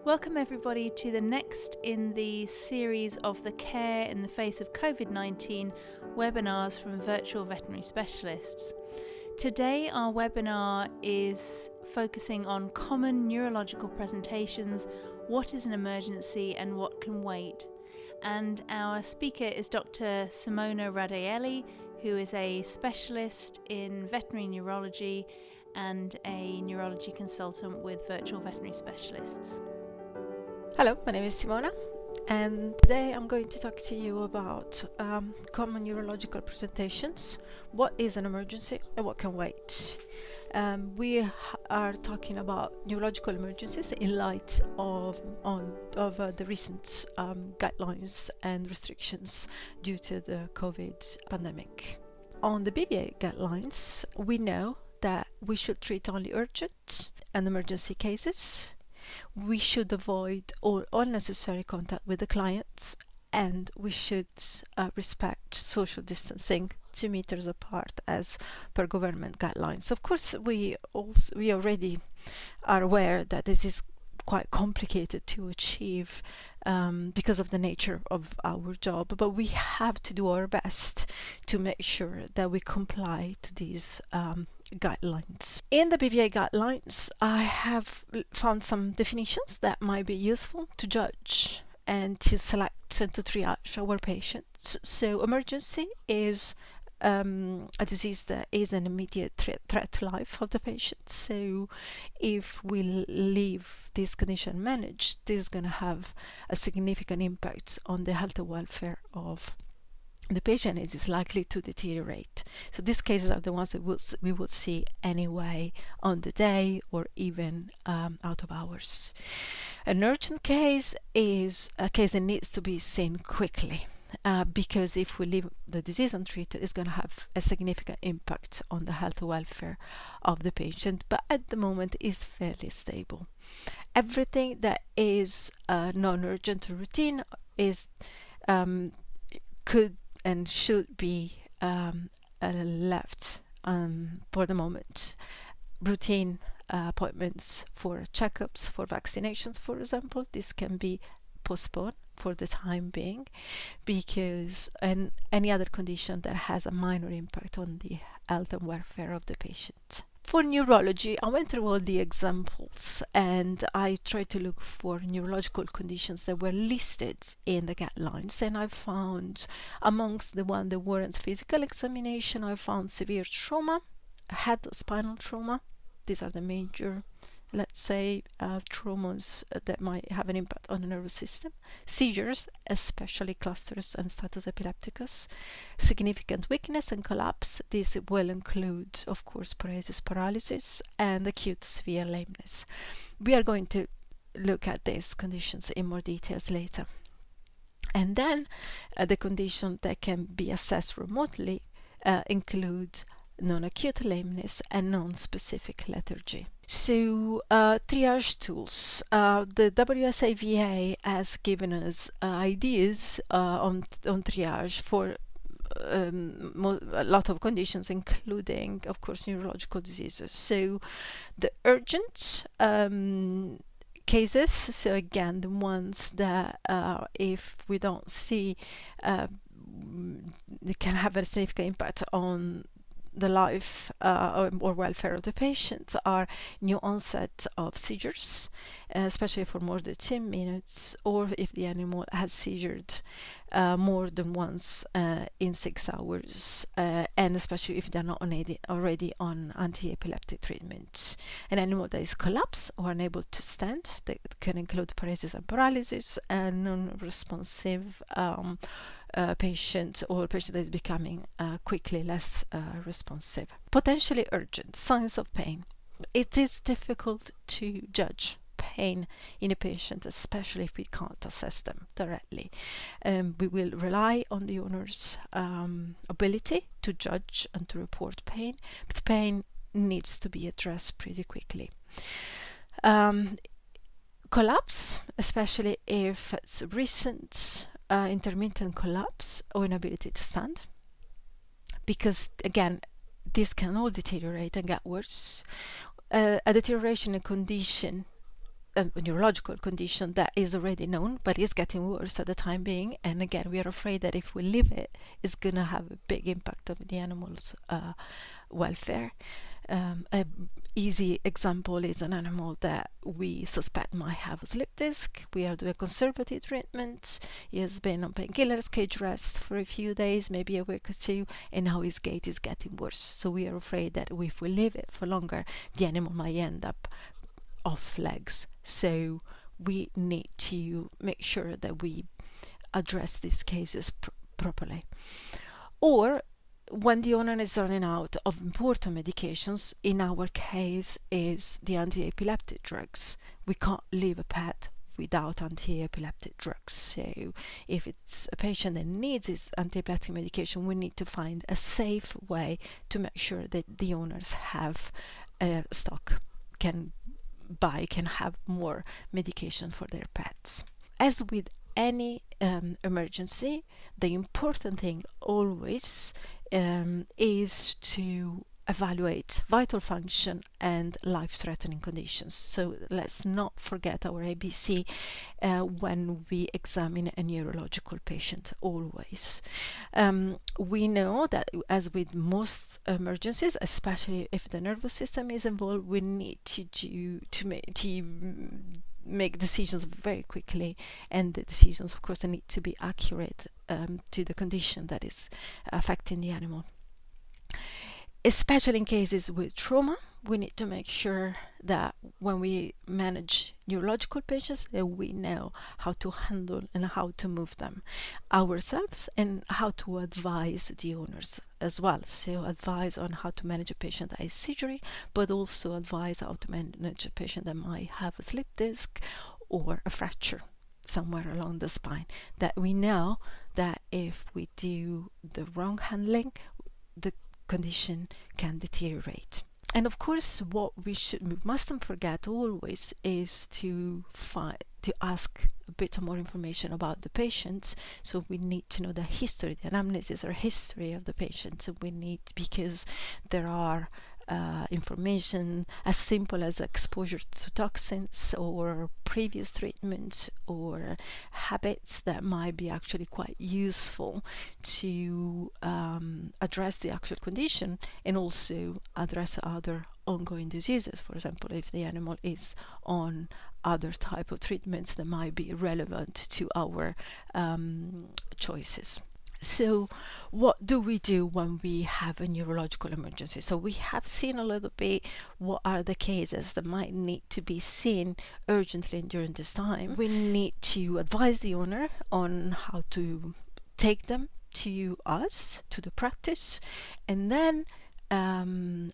Welcome everybody to the next in the series of the Care in the Face of COVID-19 webinars from virtual veterinary specialists. Today our webinar is focusing on common neurological presentations, what is an emergency and what can wait. And our speaker is Dr. Simona Radaelli, who is a specialist in veterinary neurology and a neurology consultant with virtual veterinary specialists. Hello, my name is Simona, and today I'm going to talk to you about common neurological presentations, what is an emergency and what can wait. We are talking about neurological emergencies in light of the recent guidelines and restrictions due to the COVID pandemic. On the VVS guidelines, we know that we should treat only urgent and emergency cases. We should avoid all unnecessary contact with the clients, and we should respect social distancing 2 meters apart as per government guidelines. Of course, we already are aware that this is quite complicated to achieve because of the nature of our job, but we have to do our best to make sure that we comply to these guidelines. In the VVS guidelines, I have found some definitions that might be useful to judge and to select and to triage our patients. So emergency is a disease that is an immediate threat to life of the patient. So if we leave this condition managed, this is going to have a significant impact on the health and welfare of the patient. It is likely to deteriorate. So these cases are the ones that we would see anyway on the day or even out of hours. An urgent case is a case that needs to be seen quickly. Because if we leave the disease untreated, it's going to have a significant impact on the health and welfare of the patient, but at the moment is fairly stable. Everything that is non-urgent or routine is could and should be left for the moment. Routine appointments for checkups, for vaccinations, for example, this can be postponed for the time being, because any other condition that has a minor impact on the health and welfare of the patient. For neurology, I went through all the examples and I tried to look for neurological conditions that were listed in the guidelines, and I found amongst the one that warrants physical examination, I found severe trauma, head spinal trauma. These are the major, let's say, traumas that might have an impact on the nervous system. Seizures, especially clusters and status epilepticus. Significant weakness and collapse. This will include, of course, paralysis, and acute severe lameness. We are going to look at these conditions in more details later. And then the conditions that can be assessed remotely include non-acute lameness and non-specific lethargy. So Triage Tools, the WSAVA has given us ideas on triage for a lot of conditions, including, of course, neurological diseases. So the urgent cases, so again, the ones that if we don't see, they can have a significant impact on the life or welfare of the patient, are new onset of seizures, especially for more than 10 minutes, or if the animal has seizured more than once in 6 hours, and especially if they're not already on anti-epileptic treatment. An animal that is collapsed or unable to stand, that can include paralysis, and non-responsive patient, or patient that is becoming quickly less responsive. Potentially urgent, signs of pain. It is difficult to judge pain in a patient, especially if we can't assess them directly. We will rely on the owner's ability to judge and to report pain, but pain needs to be addressed pretty quickly. Collapse, especially if it's recent intermittent collapse or inability to stand, because again, this can all deteriorate and get worse. A deterioration in condition a neurological condition that is already known but is getting worse at the time being, and again we are afraid that if we leave it, it's going to have a big impact on the animal's welfare. A easy example is an animal that we suspect might have a slip disc. We are doing conservative treatment. He has been on painkillers, cage rest for a few days, maybe a week or two, and now his gait is getting worse. So we are afraid that if we leave it for longer, the animal might end up off legs. So we need to make sure that we address these cases properly. Or when the owner is running out of important medications, in our case is the anti-epileptic drugs. We can't leave a pet without anti-epileptic drugs. So if it's a patient that needs his anti-epileptic medication, we need to find a safe way to make sure that the owners have stock, can have more medication for their pets. As with any emergency, the important thing always is to evaluate vital function and life-threatening conditions. So let's not forget our ABC when we examine a neurological patient always. We know that, as with most emergencies, especially if the nervous system is involved, we need to make decisions very quickly, and the decisions, of course, need to be accurate to the condition that is affecting the animal. Especially in cases with trauma, we need to make sure that when we manage neurological patients, that we know how to handle and how to move them ourselves, and how to advise the owners as well. So advise on how to manage a patient that is seizure, but also advise how to manage a patient that might have a slip disc or a fracture somewhere along the spine, that we know that if we do the wrong handling, the condition can deteriorate. And of course, what we mustn't forget always is to ask a bit more information about the patients. So we need to know the history, the anamnesis or history of the patient. So we need, because there are information as simple as exposure to toxins or previous treatment or habits that might be actually quite useful to address the actual condition and also address other ongoing diseases. For example, if the animal is on other type of treatments that might be relevant to our choices. So what do we do when we have a neurological emergency? So we have seen a little bit what are the cases that might need to be seen urgently during this time. We need to advise the owner on how to take them to us, to the practice, and then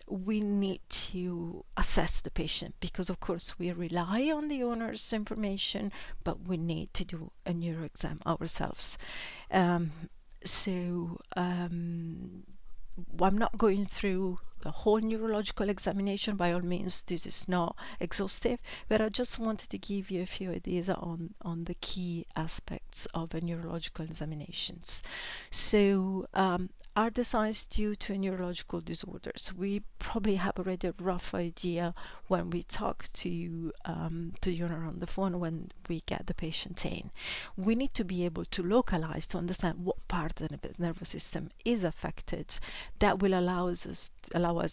we need to assess the patient, because of course we rely on the owner's information, but we need to do a neuro exam ourselves. So I'm not going through the whole neurological examination. By all means, this is not exhaustive, but I just wanted to give you a few ideas on the key aspects of a neurological examinations. So are the signs due to neurological disorders? We probably have already a rough idea when we talk to the owner on the phone, when we get the patient in. We need to be able to localize, to understand what part of the nervous system is affected. That will allow us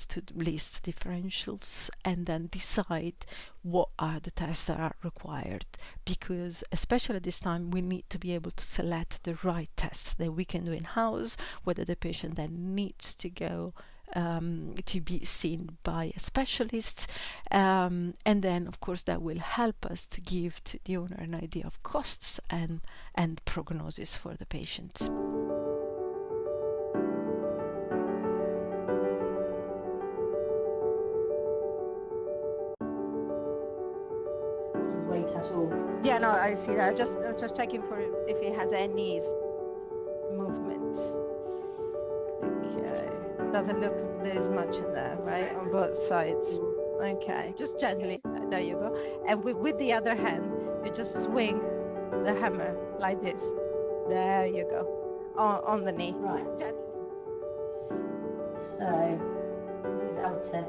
to list differentials and then decide what are the tests that are required, because especially at this time we need to be able to select the right tests that we can do in-house, whether the patient then needs to go to be seen by a specialist, and then of course that will help us to give to the owner an idea of costs and prognosis for the patient. Weight at all. Yeah, no, I see that. Just checking for if it has any movement. Okay, doesn't look there's much in there, right, on both sides. Okay, just gently. There you go. And with the other hand, you just swing the hammer like this. There you go, on the knee. Right. Gently. So this is outer.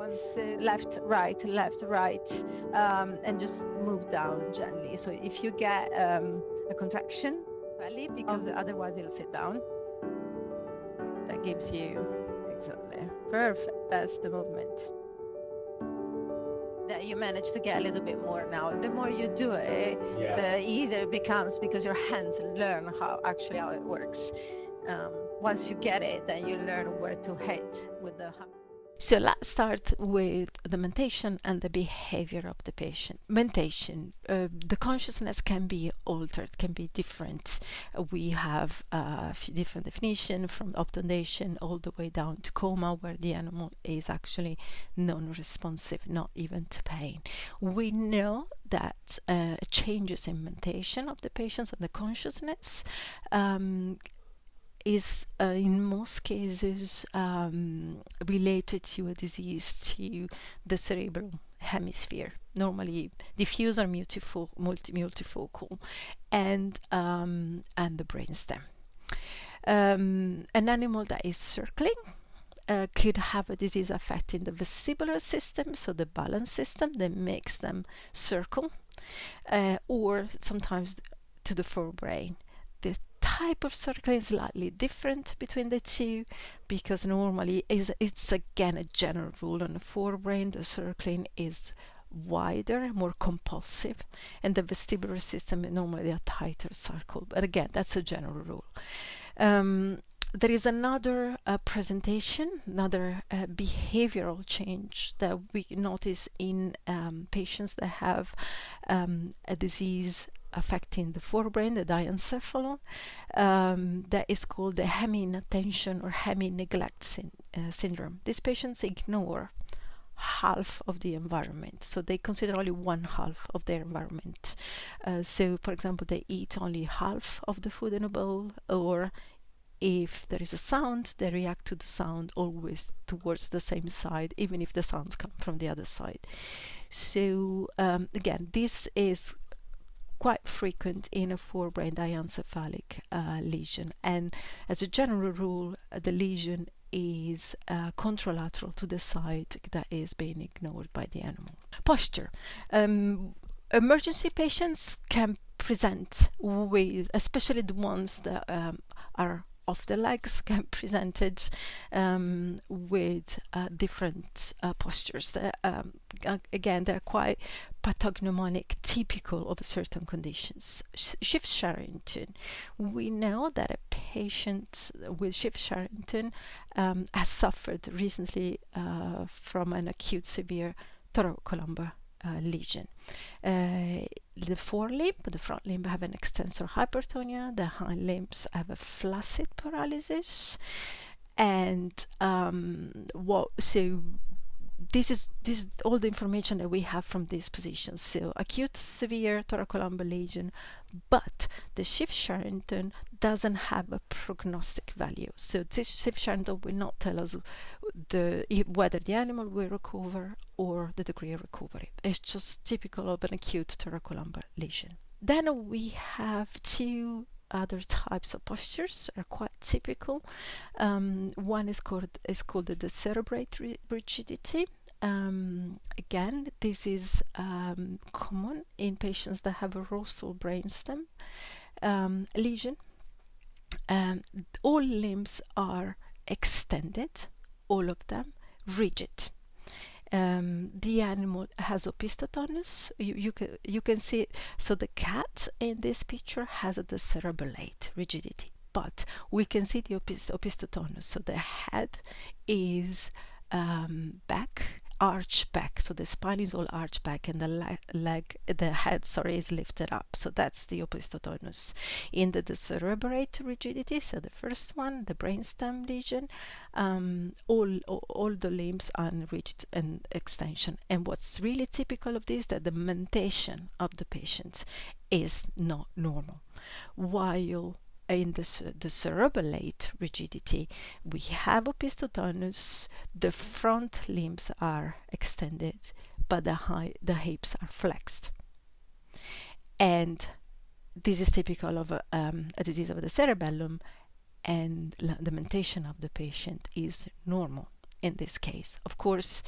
once left, right, and just move down gently. So if you get a contraction belly, because otherwise it'll sit down, that gives you exactly perfect. That's the movement that you manage to get a little bit more now. The more you do it, the easier it becomes, because your hands learn how it works. Once you get it, then you learn where to hit with the hand. So let's start with the mentation and the behavior of the patient. Mentation, the consciousness can be altered, can be different. We have different definition, from obtundation all the way down to coma, where the animal is actually non-responsive, not even to pain. We know that changes in mentation of the patients and the consciousness is in most cases related to a disease to the cerebral hemisphere, normally diffuse or multifocal, and the brainstem. An animal that is circling could have a disease affecting the vestibular system, so the balance system that makes them circle, or sometimes to the forebrain. The type of circling is slightly different between the two, because normally it's again a general rule. On the forebrain, the circling is wider, more compulsive, and the vestibular system is normally a tighter circle. But again, that's a general rule. There is another presentation, another behavioral change that we notice in patients that have a disease affecting the forebrain, the diencephalon, that is called the hemi-inattention or hemi-neglect syndrome. These patients ignore half of the environment, so they consider only one half of their environment. So, for example, they eat only half of the food in a bowl, or if there is a sound, they react to the sound always towards the same side, even if the sounds come from the other side. So again, this is quite frequent in a forebrain diencephalic lesion, and as a general rule, the lesion is contralateral to the side that is being ignored by the animal. Posture. Emergency patients can present with, especially the ones that are off the legs, can presented with different postures that again, they're quite pathognomonic, typical of certain conditions. Schiff-Sharrington. We know that a patient with Schiff-Sharrington has suffered recently from an acute severe thoracolumbar lesion. The forelimb, the front limb, have an extensor hypertonia. The hind limbs have a flaccid paralysis, and so this is all the information that we have from these positions. So acute severe thoracolumbar lesion, but the Schiff-Sharrington doesn't have a prognostic value. So this Schiff-Sharrington will not tell us whether the animal will recover or the degree of recovery. It's just typical of an acute thoracolumbar lesion. Then we have two other types of postures are quite typical. One is called the Deterioration rigidity. Again, this is common in patients that have a rostral brainstem lesion. All limbs are extended, all of them rigid. The animal has opisthotonus. You can see it. So the cat in this picture has a decerebrate rigidity, but we can see the opisthotonus. So the head is arched back. So the spine is all arched back, and the head is lifted up. So that's the opisthotonus. In the decerebrate rigidity, so the first one, the brainstem lesion, all the limbs are in rigid and extension. And what's really typical of this, that the mentation of the patient is not normal, while in the cerebrate rigidity, we have opisthotonus, the front limbs are extended, but the hips are flexed. And this is typical of a disease of the cerebellum, and the mentation of the patient is normal in this case. Of course,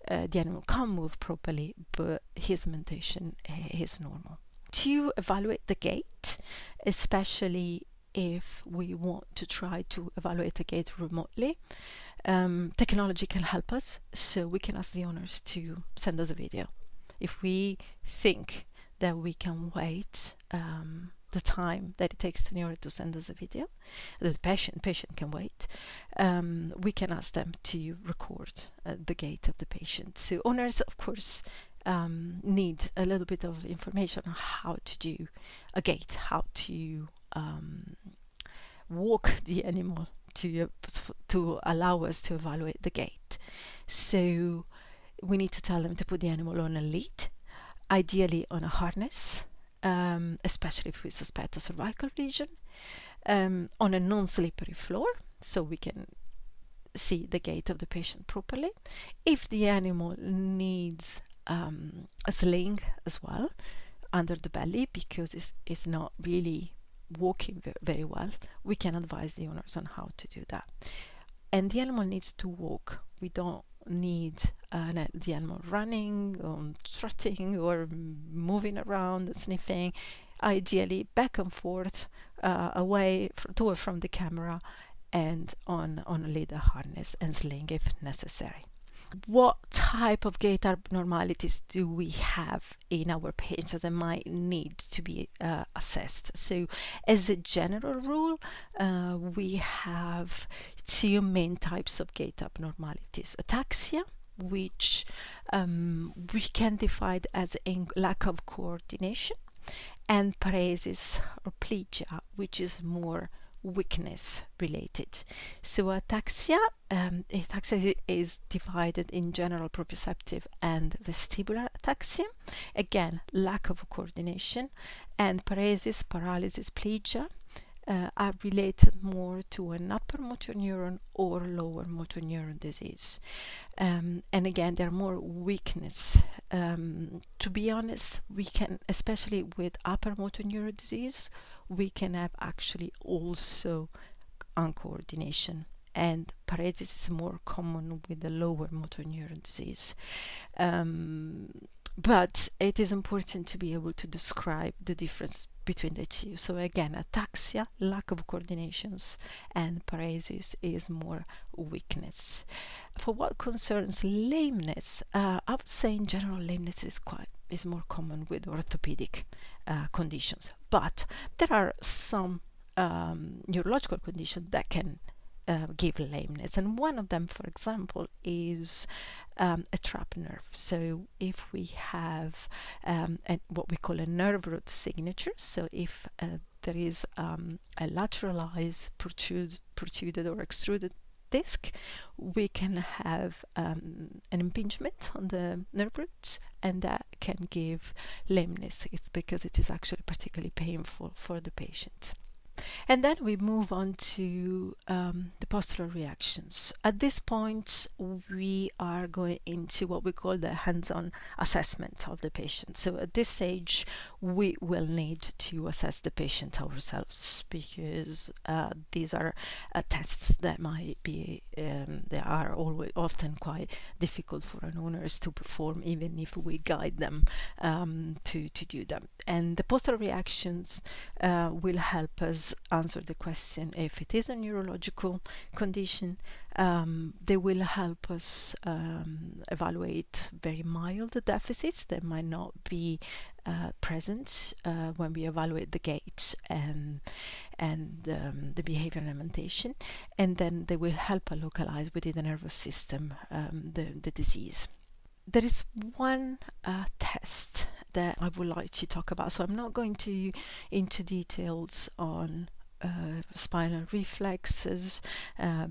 the animal can't move properly, but his mentation is normal. To evaluate the gait, especially if we want to try to evaluate the gait remotely, technology can help us, so we can ask the owners to send us a video. If we think that we can wait the time that it takes to the owner to send us a video, the patient can wait, we can ask them to record the gait of the patient. So owners, of course, need a little bit of information on how to do a gait, how to walk the animal to allow us to evaluate the gait. So we need to tell them to put the animal on a lead, ideally on a harness, especially if we suspect a cervical lesion, on a non-slippery floor, so we can see the gait of the patient properly. If the animal needs a sling as well under the belly because it's not really walking very well, we can advise the owners on how to do that. And the animal needs to walk. We don't need the animal running or trotting or moving around, sniffing. Ideally back and forth, away to or from the camera, and on a leader harness and sling if necessary. What type of gait abnormalities do we have in our patients that might need to be assessed? So as a general rule, we have two main types of gait abnormalities. Ataxia, which we can define as a lack of coordination, and paresis or plegia, which is more weakness related. So ataxia is divided in general proprioceptive and vestibular ataxia. Again, lack of coordination, and paresis, paralysis, plegia are related more to an upper motor neuron or lower motor neuron disease. And again, they're more weakness. To be honest, we can, especially with upper motor neuron disease, we can have actually also uncoordination, and paresis is more common with the lower motor neuron disease. But it is important to be able to describe the difference between the two. So again, ataxia, lack of coordinations, and paresis is more weakness. For what concerns lameness, I would say in general lameness is more common with orthopedic conditions, but there are some neurological conditions that can give lameness, and one of them, for example, is a trap nerve. So if we have what we call a nerve root signature, so if there is a lateralized protruded or extruded disc, we can have an impingement on the nerve roots, and that can give lameness. It's because it is actually particularly painful for the patient. And then we move on to the postural reactions. At this point, we are going into what we call the hands-on assessment of the patient. So at this stage, we will need to assess the patient ourselves, because these are tests that might be, they are often quite difficult for an owners to perform, even if we guide them to do them. And the postural reactions will help us answer the question if it is a neurological condition. They will help us evaluate very mild deficits that might not be present when we evaluate the gait and the behavior and alimentation, and then they will help us localize within the nervous system the disease. There is one test that I would like to talk about. So I'm not going into details on spinal reflexes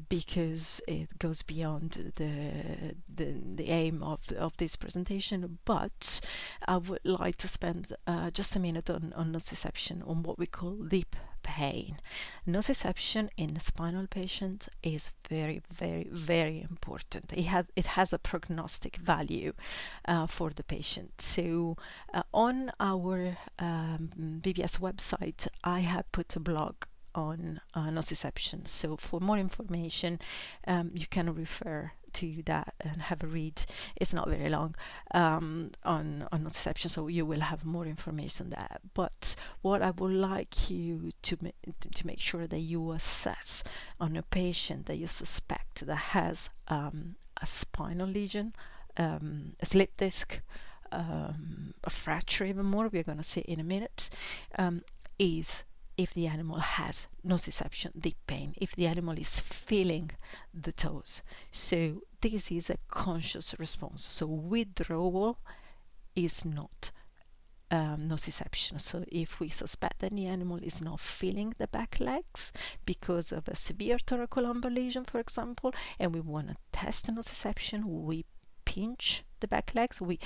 because it goes beyond the aim of this presentation, but I would like to spend just a minute on nociception, on what we call deep pain. Nociception in a spinal patient is very, very, very important. It has a prognostic value for the patient. So on our VVS website, I have put a blog on nociception. So for more information, you can refer to that and have a read. It's not very long on nociception, so you will have more information there. But what I would like you to make sure that you assess on a patient that you suspect that has a spinal lesion, a slip disc, a fracture, even more, we're going to see in a minute, is if the animal has nociception, deep pain, if the animal is feeling the toes. So this is a conscious response. So withdrawal is not nociception. So if we suspect that the animal is not feeling the back legs because of a severe thoracolumbar lesion, for example, and we want to test nociception, we pinch the back legs. We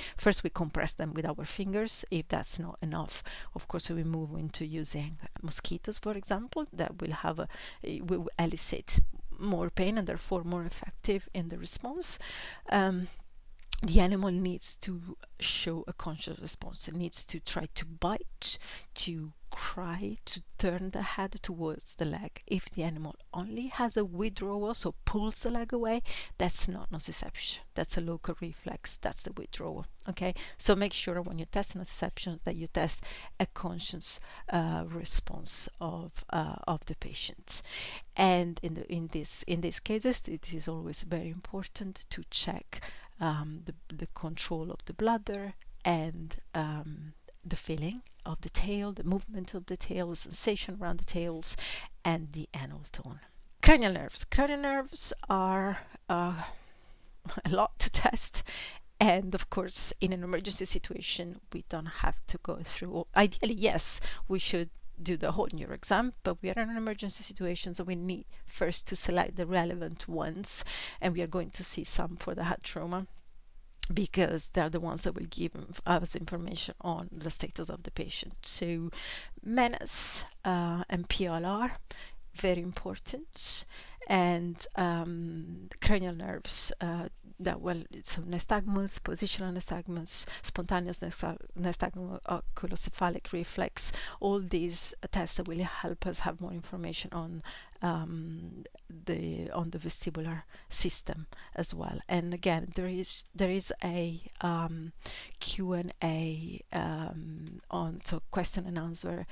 compress them with our fingers. If that's not enough, of course we move into using mosquitoes, for example. That will elicit more pain and therefore more effective in the response. The animal needs to show a conscious response. It needs to try to bite, to cry, to turn the head towards the leg. If the animal only has a withdrawal, so pulls the leg away, that's not nociception. That's a local reflex. That's the withdrawal. Okay, so make sure when you test nociception that you test a conscious response of the patient. And in these cases, it is always very important to check the control of the bladder and the feeling of the tail, the movement of the tail, the sensation around the tails, and the anal tone. Cranial nerves. Cranial nerves are a lot to test. And of course, in an emergency situation, we don't have to go through. Ideally, yes, we should do the whole neuro exam, but we are in an emergency situation, so we need first to select the relevant ones, and we are going to see some for the head trauma, because they're the ones that will give us information on the status of the patient. So menace and PLR, very important, and cranial nerves so nystagmus, positional nystagmus, spontaneous nystagmus, oculocephalic reflex, all these tests that will help us have more information on the vestibular system as well. And again, there is a Q&A so question and answer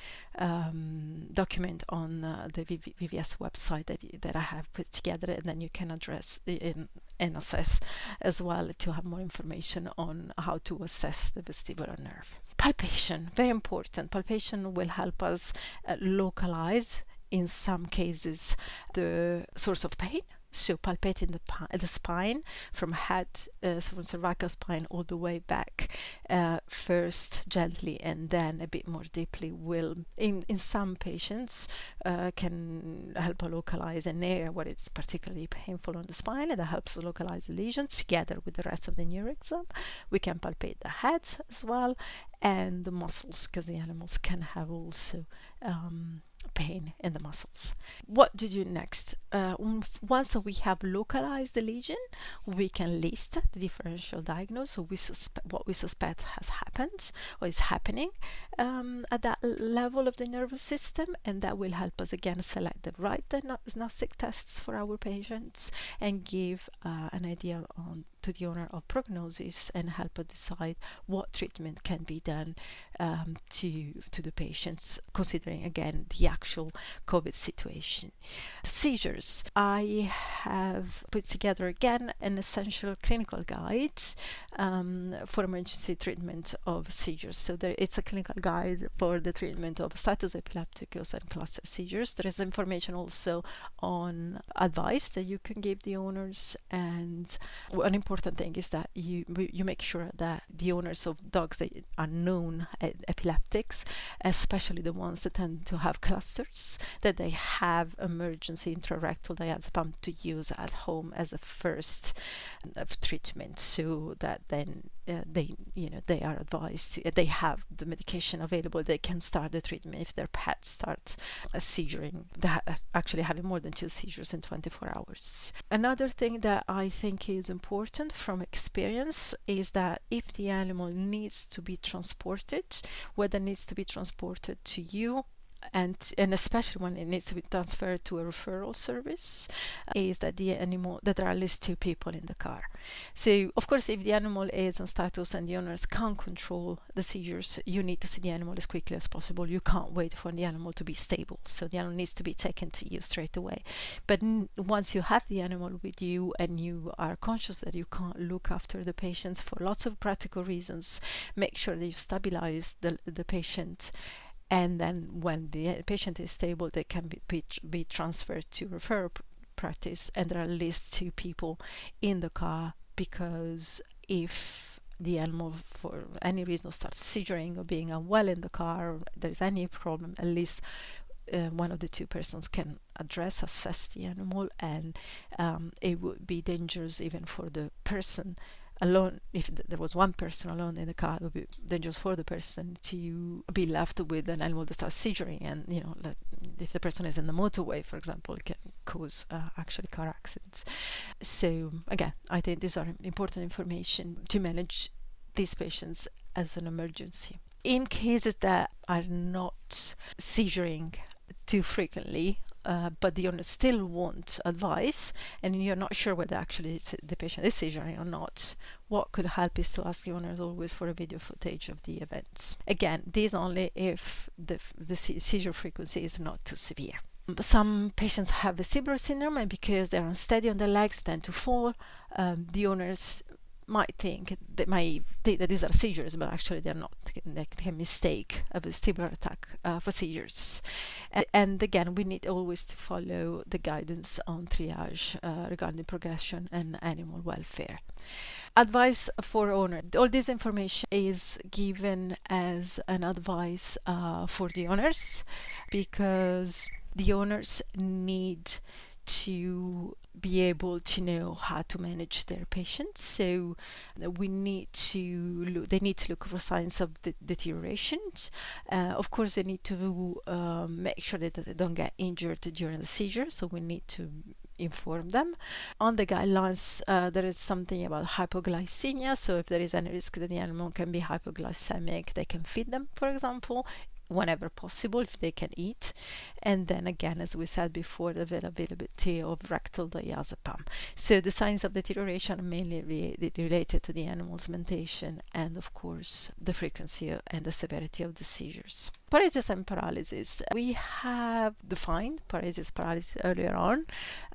document on the VVS website that I have put together, and then you can address and assess as well to have more information on how to assess the vestibular nerve. Palpation, very important. Palpation will help us localize, in some cases, the source of pain. So palpating the spine from head, from cervical spine all the way back, first gently and then a bit more deeply, will in some patients can help localize an area where it's particularly painful on the spine, and that helps localize the lesion together with the rest of the neuro exam. We can palpate the head as well and the muscles, because the animals can have also pain in the muscles. What to do next? Once we have localized the lesion, we can list the differential diagnosis. So what we suspect has happened or is happening at that level of the nervous system, and that will help us again select the right diagnostic tests for our patients and give an idea to the owner of prognosis and help us decide what treatment can be done to the patients, considering again the actual COVID situation. Seizures. I have put together again an essential clinical guide for emergency treatment of seizures. So it's a clinical guide for the treatment of status epilepticus and cluster seizures. There is information also on advice that you can give the owners, and an important thing is that you make sure that the owners of dogs that are known epileptics, especially the ones that tend to have clusters, that they have emergency intrarectal diazepam to use at home as a first treatment, so that then they are advised, they have the medication available, they can start the treatment if their pet starts seizuring, actually having more than 2 seizures in 24 hours. Another thing that I think is important from experience is that if the animal needs to be transported, whether it needs to be transported to you and especially when it needs to be transferred to a referral service, is that that there are at least 2 people in the car. So of course, if the animal is on status and the owners can't control the seizures, you need to see the animal as quickly as possible. You can't wait for the animal to be stable, so the animal needs to be taken to you straight away. But once you have the animal with you and you are conscious that you can't look after the patients for lots of practical reasons, make sure that you stabilize the patient, and then when the patient is stable, they can be transferred to referral practice, and there are at least 2 people in the car, because if the animal for any reason starts seizuring or being unwell in the car, or there's any problem, at least one of the 2 persons can assess the animal, and it would be dangerous even for the person alone. If there was one person alone in the car, it would be dangerous for the person to be left with an animal that starts seizuring, and if the person is in the motorway, for example, it can cause actually car accidents. So again, I think these are important information to manage these patients as an emergency. In cases that are not seizuring too frequently, but the owner still want advice, and you're not sure whether actually the patient is seizuring or not, what could help is to ask the owners always for a video footage of the events. Again, this only if the seizure frequency is not too severe. Some patients have Vestibular Syndrome, and because they're unsteady on their legs, tend to fall. The owners might think that these are seizures, but actually they're not. They can mistake a vestibular attack for seizures. And again, we need always to follow the guidance on triage regarding progression and animal welfare. Advice for owner. All this information is given as an advice for the owners, because the owners need to be able to know how to manage their patients. So they need to look for signs of deterioration. Of course, they need to make sure that they don't get injured during the seizure, so we need to inform them. On the guidelines, there is something about hypoglycemia, so if there is any risk that the animal can be hypoglycemic, they can feed them, for example, whenever possible, if they can eat. And then again, as we said before, the availability of rectal diazepam. So the signs of deterioration are mainly related to the animal's mentation, and of course the frequency and the severity of the seizures. Paresis and paralysis. We have defined paresis paralysis earlier on.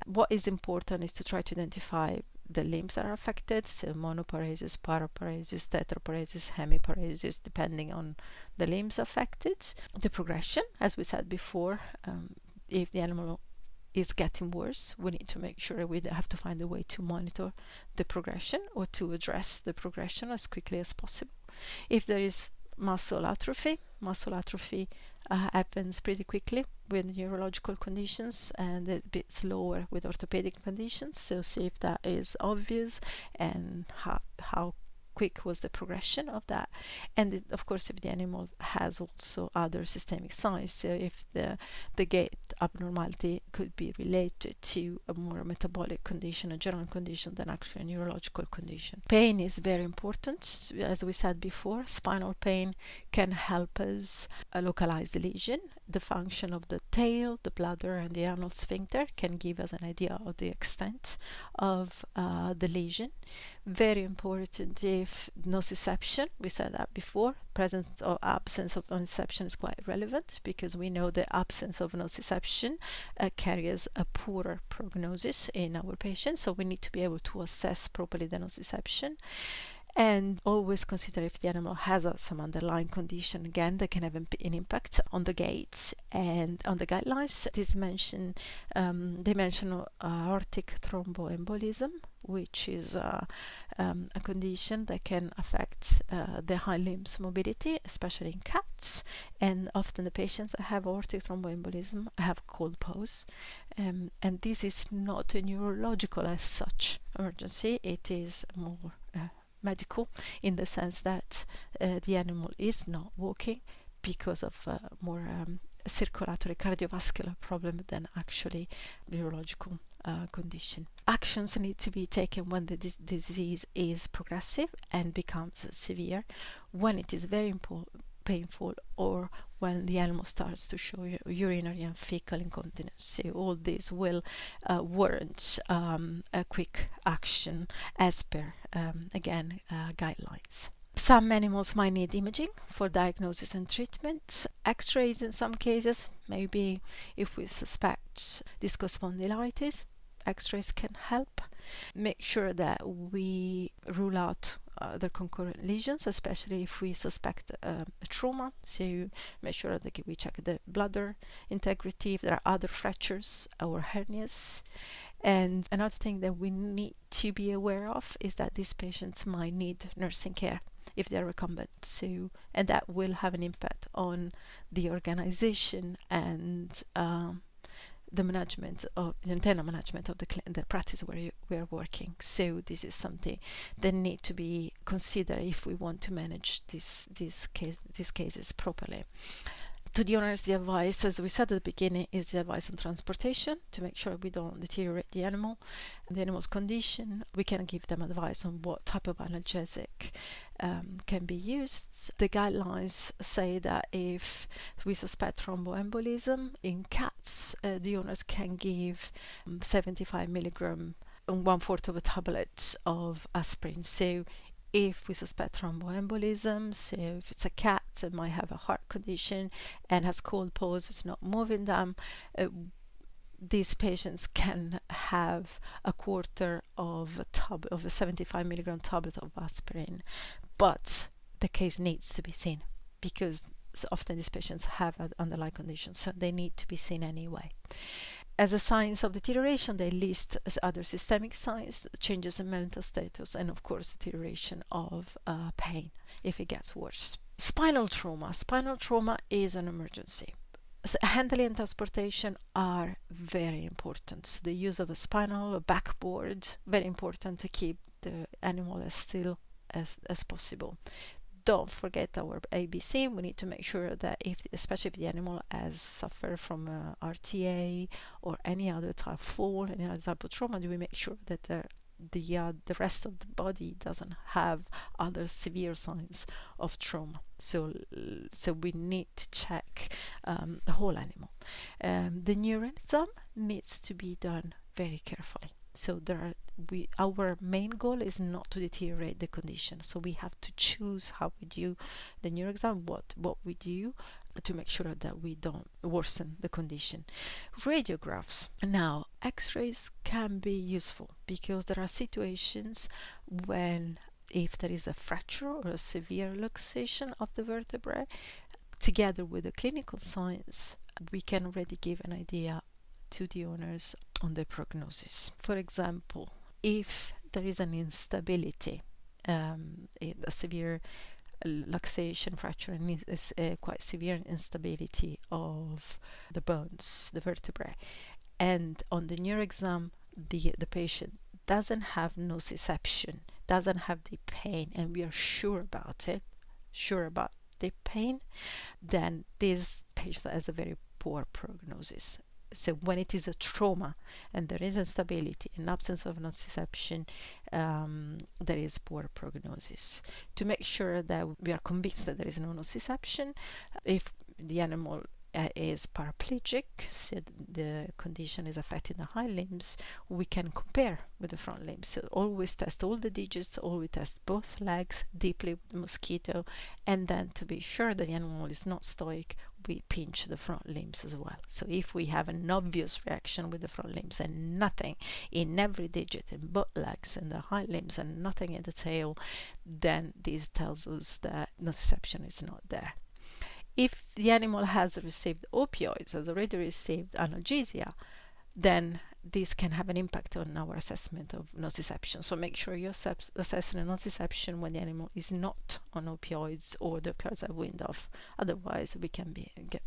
What is important is to try to identify the limbs are affected, so monoparesis, paraparesis, tetraparesis, hemiparesis, depending on the limbs affected. The progression, as we said before, if the animal is getting worse, we need to make sure we have to find a way to monitor the progression or to address the progression as quickly as possible. If there is muscle atrophy happens pretty quickly with neurological conditions, and a bit slower with orthopedic conditions. So see if that is obvious and how quick was the progression of that. And of course, if the animal has also other systemic signs, so if the gait abnormality could be related to a more metabolic condition, a general condition, than actually a neurological condition. Pain is very important. As we said before, spinal pain can help us localize the lesion. The function of the tail, the bladder, and the anal sphincter can give us an idea of the extent of the lesion. Very important if nociception, we said that before, presence or absence of nociception is quite relevant, because we know the absence of nociception carries a poorer prognosis in our patients, so we need to be able to assess properly the nociception. And always consider if the animal has some underlying condition, again, that can have an impact on the gaits. And on the guidelines, they mention aortic thromboembolism, which is a condition that can affect the hind limbs mobility, especially in cats. And often the patients that have aortic thromboembolism have cold pose. And this is not a neurological as such emergency. It is more medical, in the sense that the animal is not walking because of more circulatory cardiovascular problem than actually neurological condition. Actions need to be taken when the disease is progressive and becomes severe, when it is very painful, or when the animal starts to show urinary and fecal incontinence. So all this will warrant a quick action as per, guidelines. Some animals might need imaging for diagnosis and treatment. X-rays in some cases, maybe if we suspect discal spondylitis, X-rays can help. Make sure that we rule out the concurrent lesions, especially if we suspect a trauma. So make sure that we check the bladder integrity, if there are other fractures or hernias. And another thing that we need to be aware of is that these patients might need nursing care if they're recumbent. So, and that will have an impact on the organization and the management of the internal management of the practice where we are working. So this is something that need to be considered if we want to manage these cases properly. To the owners, the advice, as we said at the beginning, is the advice on transportation to make sure we don't deteriorate the animal's condition. We can give them advice on what type of analgesic can be used. The guidelines say that if we suspect thromboembolism in cats, the owners can give 75 milligram and 1/4 of a tablet of aspirin. So if we suspect thromboembolism, so if it's a cat that might have a heart condition and has cold pulse, it's not moving them, these patients can have 1/4 of a 75 milligram tablet of aspirin. But the case needs to be seen because often these patients have an underlying condition, so they need to be seen anyway. As a signs of deterioration, they list as other systemic signs, changes in mental status, and of course deterioration of pain if it gets worse. Spinal trauma. Spinal trauma is an emergency. So handling and transportation are very important. So the use of a spinal, a backboard, very important to keep the animal as still as possible. Don't forget our ABC. We need to make sure that especially if the animal has suffered from RTA or any other type of fall, any other type of trauma, do we make sure that the rest of the body doesn't have other severe signs of trauma. So we need to check the whole animal. The neuroexam needs to be done very carefully. So our main goal is not to deteriorate the condition. So we have to choose how we do the neuroexam, what we do to make sure that we don't worsen the condition. Radiographs. Now, X-rays can be useful because there are situations when if there is a fracture or a severe luxation of the vertebrae, together with the clinical signs, we can already give an idea to the owners on the prognosis. For example, if there is an instability, a severe luxation, fracture, and is quite severe instability of the bones, the vertebrae, and on the neuroexam the patient doesn't have nociception, doesn't have the pain, and we are sure about the pain, then this patient has a very poor prognosis. So when it is a trauma and there is instability and absence of nociception, there is poor prognosis. To make sure that we are convinced that there is no nociception, if the animal is paraplegic, so the condition is affecting the hind limbs, we can compare with the front limbs. So always test all the digits, always test both legs deeply with the mosquito, and then to be sure that the animal is not stoic, we pinch the front limbs as well. So if we have an obvious reaction with the front limbs and nothing in every digit in both legs and the hind limbs and nothing in the tail, then this tells us that nociception is not there. If the animal has received opioids, has already received analgesia, then this can have an impact on our assessment of nociception. So make sure you're assessing nociception when the animal is not on opioids or the opioids are weaned off. Otherwise, we can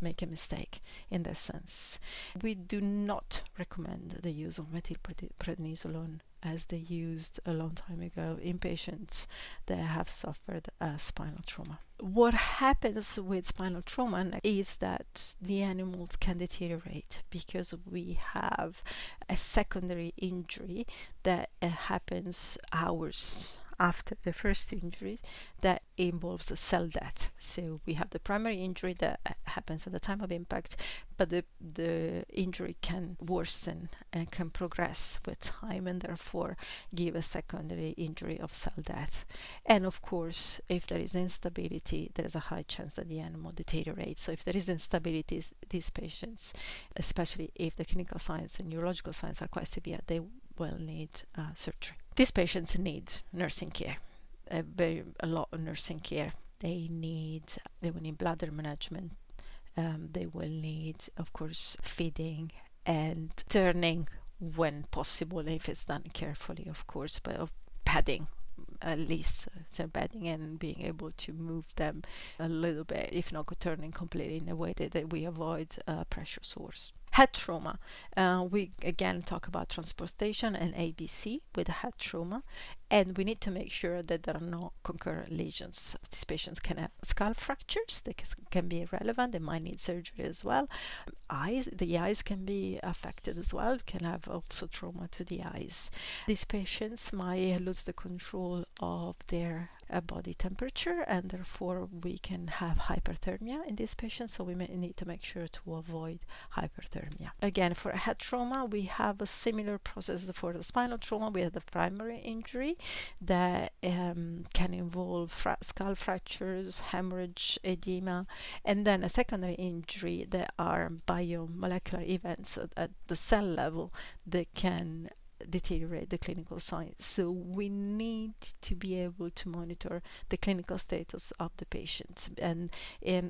make a mistake in that sense. We do not recommend the use of methylprednisolone as they used a long time ago in patients that have suffered spinal trauma. What happens with spinal trauma is that the animals can deteriorate because we have a secondary injury that happens hours after the first injury that involves a cell death. So we have the primary injury that happens at the time of impact, but the injury can worsen and can progress with time, and therefore give a secondary injury of cell death. And of course, if there is instability, there is a high chance that the animal deteriorates. So if there is instability, these patients, especially if the clinical signs and neurological signs are quite severe, they will need surgery. These patients need nursing care, a lot of nursing care. They will need bladder management. They will need, of course, feeding and turning when possible, if it's done carefully, of course, but of padding, at least, so padding and being able to move them a little bit, if not turning completely, in a way that we avoid pressure source. Head trauma. We again talk about transportation and ABC with head trauma, and we need to make sure that there are no concurrent lesions. These patients can have skull fractures that can be irrelevant. They might need surgery as well. The eyes can be affected as well, can have also trauma to the eyes. These patients might lose the control of their body temperature, and therefore we can have hyperthermia in these patients, so we may need to make sure to avoid hyperthermia. Again, for head trauma, we have a similar process. For the spinal trauma, we have the primary injury that can involve skull fractures, hemorrhage, edema, and then a secondary injury that are biomolecular events at the cell level that can deteriorate the clinical signs. So we need to be able to monitor the clinical status of the patients, and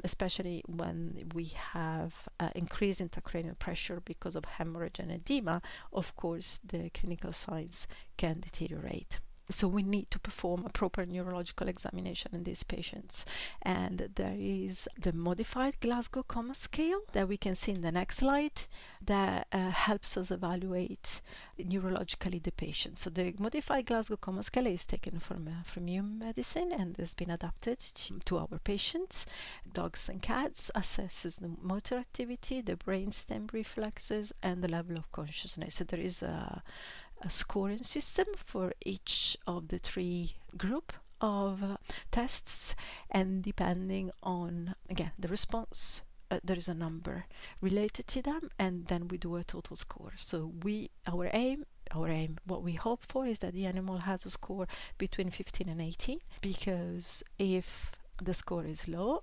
especially when we have increased intracranial pressure because of hemorrhage and edema, of course the clinical signs can deteriorate. So we need to perform a proper neurological examination in these patients. And there is the modified Glasgow Coma Scale that we can see in the next slide that helps us evaluate neurologically the patient. So the modified Glasgow Coma Scale is taken from human medicine and has been adapted to our patients. Dogs and cats assesses the motor activity, the brainstem reflexes, and the level of consciousness. So there is a scoring system for each of the three group of tests, and depending on, again, the response, there is a number related to them, and then we do a total score. So our aim, what we hope for is that the animal has a score between 15 and 18, because if the score is low,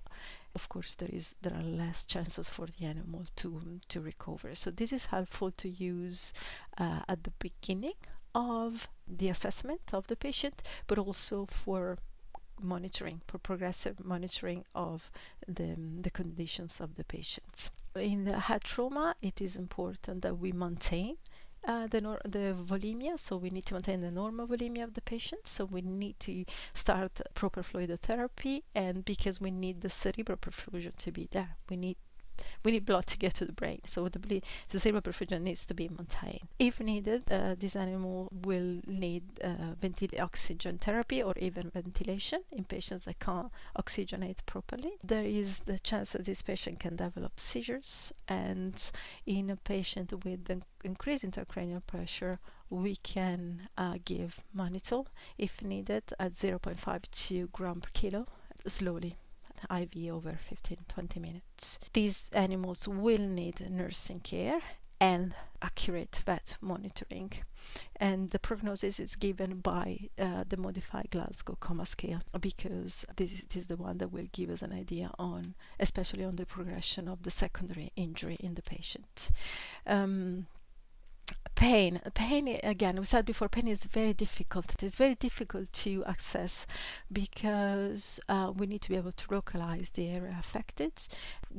of course there are less chances for the animal to recover. So this is helpful to use at the beginning of the assessment of the patient, but also for monitoring, for progressive monitoring of the conditions of the patients. In the head trauma, it is important that we maintain the volemia, so we need to maintain the normal volemia of the patient. So we need to start proper fluidotherapy, and because we need the cerebral perfusion to be there, we need blood to get to the brain, so the cerebral perfusion needs to be maintained. If needed, this animal will need oxygen therapy or even ventilation in patients that can't oxygenate properly. There is the chance that this patient can develop seizures, and in a patient with an increased intracranial pressure, we can give mannitol if needed at 0.52 gram per kilo slowly, IV over 15-20 minutes. These animals will need nursing care and accurate vet monitoring, and the prognosis is given by the modified Glasgow Coma Scale, because this is the one that will give us an idea on, especially on the progression of the secondary injury in the patient. Pain, again, we said before, pain is very difficult. It is very difficult to assess because we need to be able to localize the area affected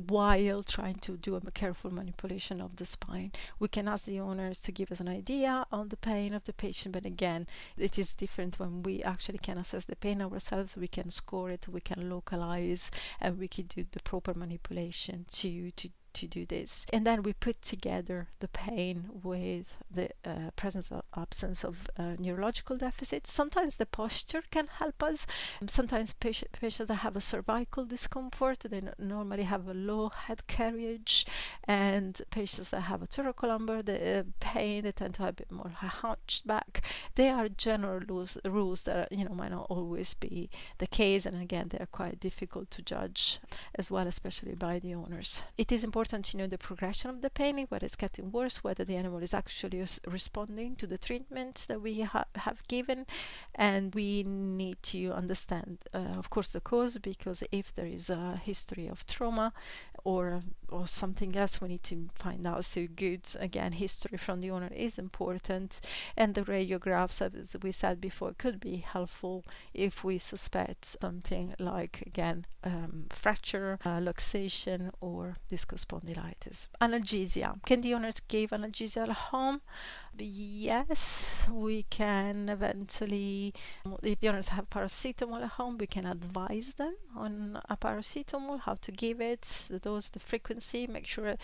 while trying to do a careful manipulation of the spine. We can ask the owners to give us an idea on the pain of the patient, but again, it is different when we actually can assess the pain ourselves. We can score it, we can localize, and we can do the proper manipulation to to do this. And then we put together the pain with the presence or absence of neurological deficits. Sometimes the posture can help us. Sometimes patients that have a cervical discomfort, they normally have a low head carriage, and patients that have a thoracolumbar pain, they tend to have a bit more hunched back. They are general rules that might not always be the case, and again, they are quite difficult to judge as well, especially by the owners. It is important to know the progression of the pain, whether it's getting worse, whether the animal is actually responding to the treatment that we have given, and we need to understand, of course, the cause, because if there is a history of trauma or something else, we need to find out. So good, again, history from the owner is important, and the radiographs, as we said before, could be helpful if we suspect something like, again, fracture, luxation, or discus spondylitis. Analgesia. Can the owners give analgesia at home? Yes, we can eventually, if the owners have paracetamol at home, we can advise them on a paracetamol, how to give it, the dose, the frequency, make sure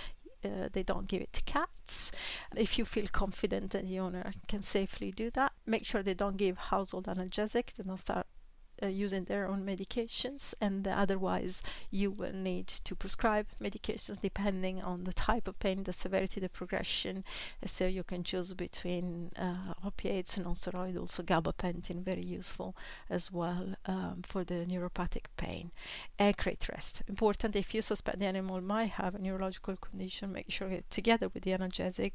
they don't give it to cats. If you feel confident that the owner can safely do that, make sure they don't give household analgesic, they don't start using their own medications, and otherwise you will need to prescribe medications depending on the type of pain, the severity, the progression. So you can choose between opiates, non-steroidals, so gabapentin, very useful as well for the neuropathic pain. Accurate rest, important. If you suspect the animal might have a neurological condition, make sure together with the analgesic,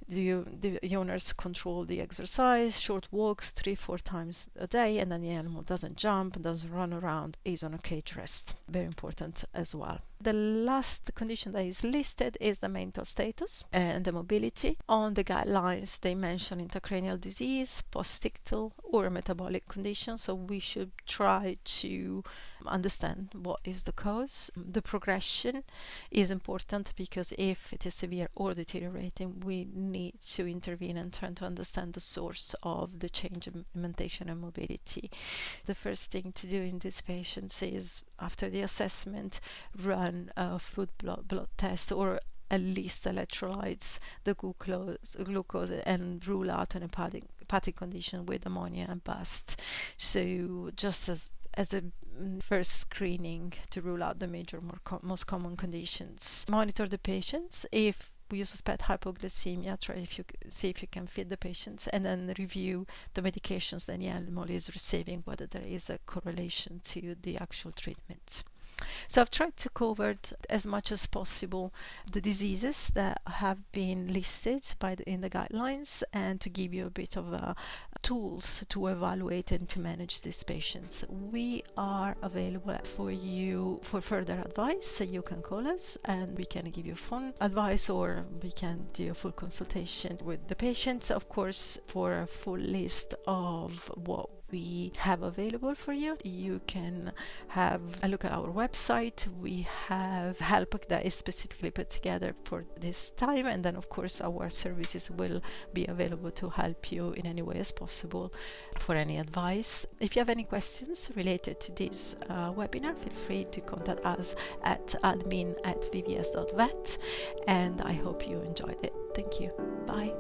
the owners control the exercise, short walks 3-4 times a day, and then the animal doesn't jump, doesn't run around, is on a cage rest. Very important as well. The last condition that is listed is the mental status and the mobility. On the guidelines, they mention intracranial disease, postictal, or a metabolic condition, so we should try to understand what is the cause. The progression is important, because if it is severe or deteriorating, we need to intervene and try to understand the source of the change in mentation and mobility. The first thing to do in these patients is, after the assessment, run a food blood test, or at least electrolytes, the glucose, and rule out an hepatic condition with ammonia and bust. So just as a first screening to rule out the major, most common conditions. Monitor the patients. If you suspect hypoglycemia, see if you can feed the patients, and then review the medications that the animal is receiving, whether there is a correlation to the actual treatment. So I've tried to cover as much as possible the diseases that have been listed in the guidelines, and to give you a bit of tools to evaluate and to manage these patients. We are available for you for further advice, so you can call us and we can give you phone advice, or we can do a full consultation with the patients. Of course, for a full list of what we have available for you, you can have a look at our website. We have help that is specifically put together for this time, and then of course our services will be available to help you in any way as possible for any advice. If you have any questions related to this webinar, feel free to contact us at admin@vvs.vet, and I hope you enjoyed it. Thank you. Bye.